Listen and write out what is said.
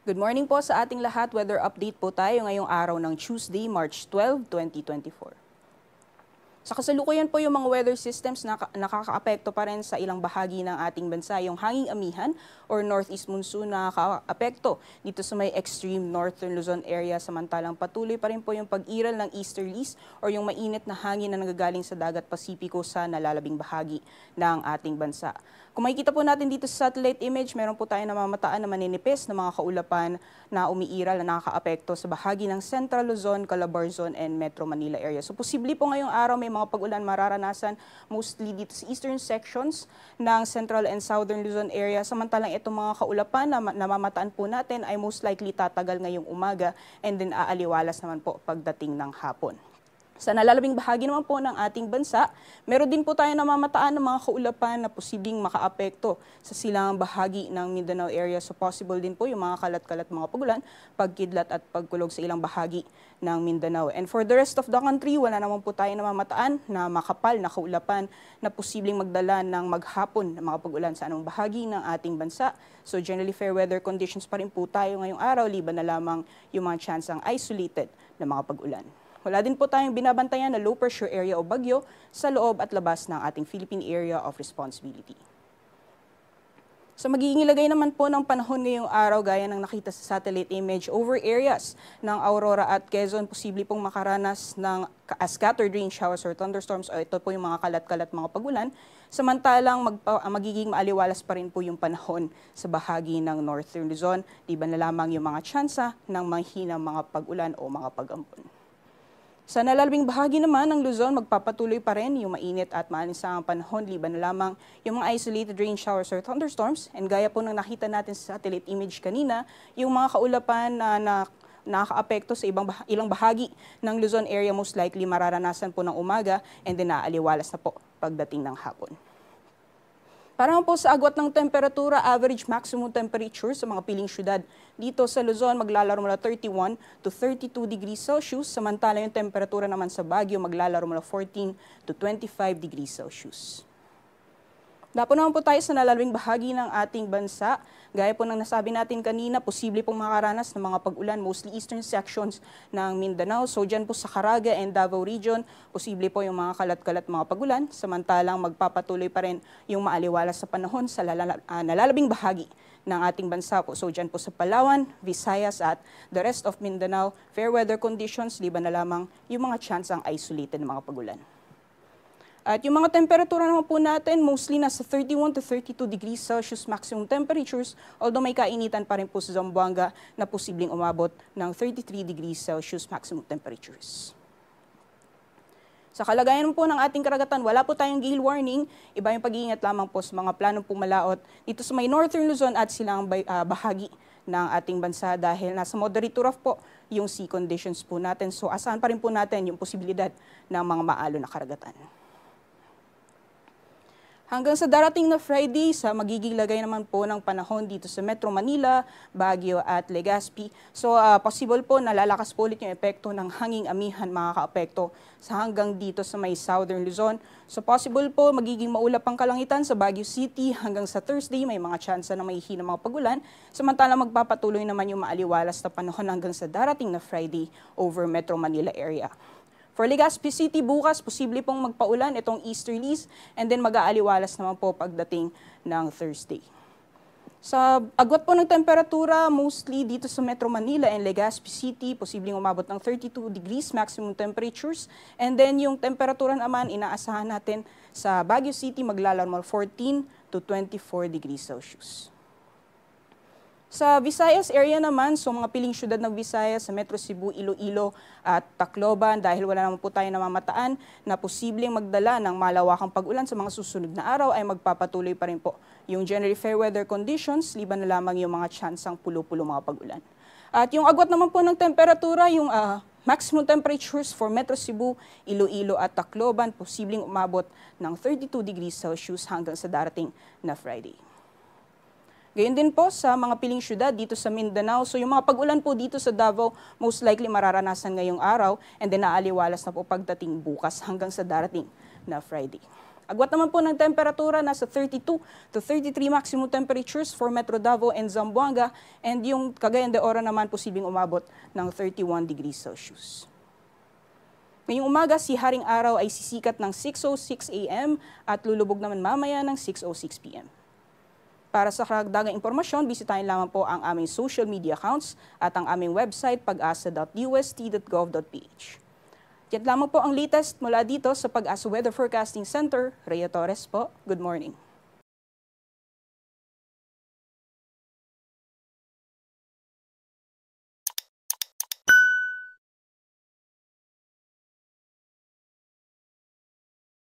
Good morning po sa ating lahat. Weather update po tayo ngayong araw ng Tuesday, March 12, 2024. Sa kasalukuyan po yung mga weather systems na nakakaapekto pa rin sa ilang bahagi ng ating bansa. Yung hanging amihan or northeast monsoon na nakakaapekto dito sa may extreme northern Luzon area. Samantalang patuloy pa rin po yung pag-iral ng easterlies or yung mainit na hangin na nanggagaling sa dagat Pasipiko sa nalalabing bahagi ng ating bansa. Kung makikita po natin dito sa satellite image, meron po tayo namamataan na maninipis na mga kaulapan na umiiral na nakakaapekto sa bahagi ng Central Luzon, Calabarzon, and Metro Manila area. So posible po ngayong araw may mga pag-ulan mararanasan mostly dito sa eastern sections ng Central and Southern Luzon area. Samantalang itong mga kaulapan na namamataan po natin ay most likely tatagal ngayong umaga and then aaliwalas naman po pagdating ng hapon. Sa nalalabing bahagi naman po ng ating bansa, meron din po tayo namamataan ng mga kaulapan na posibleng makaapekto sa silangang bahagi ng Mindanao area. So possible din po yung mga kalat-kalat mga pagulan, pagkidlat at pagkulog sa ilang bahagi ng Mindanao. And for the rest of the country, wala naman po tayo namamataan na makapal na kaulapan na posibleng magdala ng maghapon na mga pagulan sa anong bahagi ng ating bansa. So generally fair weather conditions pa rin po tayo ngayong araw, liban na lamang yung mga tsansang isolated na mga pagulan. Wala din po tayong binabantayan na low pressure area o bagyo sa loob at labas ng ating Philippine Area of Responsibility. So magiging ilagay naman po ng panahon ngayong araw gaya ng nakita sa satellite image over areas ng Aurora at Quezon, posible pong makaranas ng scattered rain showers or thunderstorms o ito po yung mga kalat-kalat mga pagulan. Samantalang magiging maaliwalas pa rin po yung panahon sa bahagi ng Northern Luzon, diba na lamang yung mga tsansa ng mahinang mga pagulan o mga pag-ampon. Sa nalalabing bahagi naman ng Luzon, magpapatuloy pa rin yung mainit at maalinsangang panahon, liban na lamang yung mga isolated rain showers or thunderstorms. And gaya po ng nakita natin sa satellite image kanina, yung mga kaulapan na nakakaapekto sa ilang bahagi ng Luzon area most likely mararanasan po ng umaga and then naaliwalas na po pagdating ng hapon. Para po sa agwat ng temperatura, average maximum temperature sa mga piling syudad dito sa Luzon maglalaro mula 31 to 32 degrees Celsius, samantala yung temperatura naman sa Baguio maglalaro mula 14 to 25 degrees Celsius. Dapo naman po tayo sa nalalabing bahagi ng ating bansa. Gaya po ng nasabi natin kanina, posible pong makaranas ng mga pag-ulan, mostly eastern sections ng Mindanao. So dyan po sa Caraga and Davao region, posible po yung mga kalat-kalat mga pag-ulan. Samantalang magpapatuloy pa rin yung maaliwalas sa panahon sa nalalabing bahagi ng ating bansa po. So dyan po sa Palawan, Visayas at the rest of Mindanao, fair weather conditions, liban na lamang yung mga tsansang isolated na mga pag-ulan. At yung mga temperatura naman po natin, mostly nasa 31 to 32 degrees Celsius maximum temperatures, although may kainitan pa rin po sa Zamboanga na posibleng umabot ng 33 degrees Celsius maximum temperatures. Sa kalagayan po ng ating karagatan, wala po tayong gale warning, iba yung pag-iingat lamang po sa mga planong pumalaot dito sa may Northern Luzon at silang bahagi ng ating bansa dahil nasa moderate to rough po yung sea conditions po natin. So asahan pa rin po natin yung posibilidad ng mga maalo na karagatan. Hanggang sa darating na Friday, sa magiging lagay naman po ng panahon dito sa Metro Manila, Baguio at Legazpi. So possible po na lalakas po ulit yung epekto ng hanging amihan makakaapekto sa hanggang dito sa may Southern Luzon. So possible po magiging maulap ang kalangitan sa Baguio City hanggang sa Thursday, may mga tsansa na may hina mga pagulan. Samantalang magpapatuloy naman yung maaliwalas na panahon hanggang sa darating na Friday over Metro Manila area. For Legazpi City, bukas, posible pong magpaulan itong easterlies and then mag-aaliwalas naman po pagdating ng Thursday. Sa agwat po ng temperatura, mostly dito sa Metro Manila and Legazpi City, posibleng umabot ng 32 degrees maximum temperatures. And then yung temperatura naman, inaasahan natin sa Baguio City, maglalaro 14 to 24 degrees Celsius. Sa Visayas area naman, so mga piling syudad ng Visayas sa Metro Cebu, Iloilo at Tacloban, dahil wala naman po tayo namamataan na posibleng magdala ng malawakang pag-ulan sa mga susunod na araw, ay magpapatuloy pa rin po yung generally fair weather conditions, liban na lamang yung mga tsansang pulo-pulo mga pag-ulan. At yung agwat naman po ng temperatura, yung maximum temperatures for Metro Cebu, Iloilo at Tacloban, posibleng umabot ng 32 degrees Celsius hanggang sa darating na Friday. Gayon din po sa mga piling syudad dito sa Mindanao. So yung mga pag-ulan po dito sa Davao, most likely mararanasan ngayong araw and then naaliwalas na po pagdating bukas hanggang sa darating na Friday. Agwat naman po ng temperatura, nasa 32 to 33 maximum temperatures for Metro Davao and Zamboanga, and yung Cagayan de Oro naman posibleng umabot ng 31 degrees Celsius. Ngayong umaga, si Haring Araw ay sisikat ng 6:06 a.m. at lulubog naman mamaya ng 6:06 p.m. Para sa karagdagang impormasyon, bisitahin lamang po ang aming social media accounts at ang aming website pag-asa.ust.gov.ph. Yan lamang po ang latest mula dito sa Pag-asa Weather Forecasting Center. Rhea Torres po, good morning.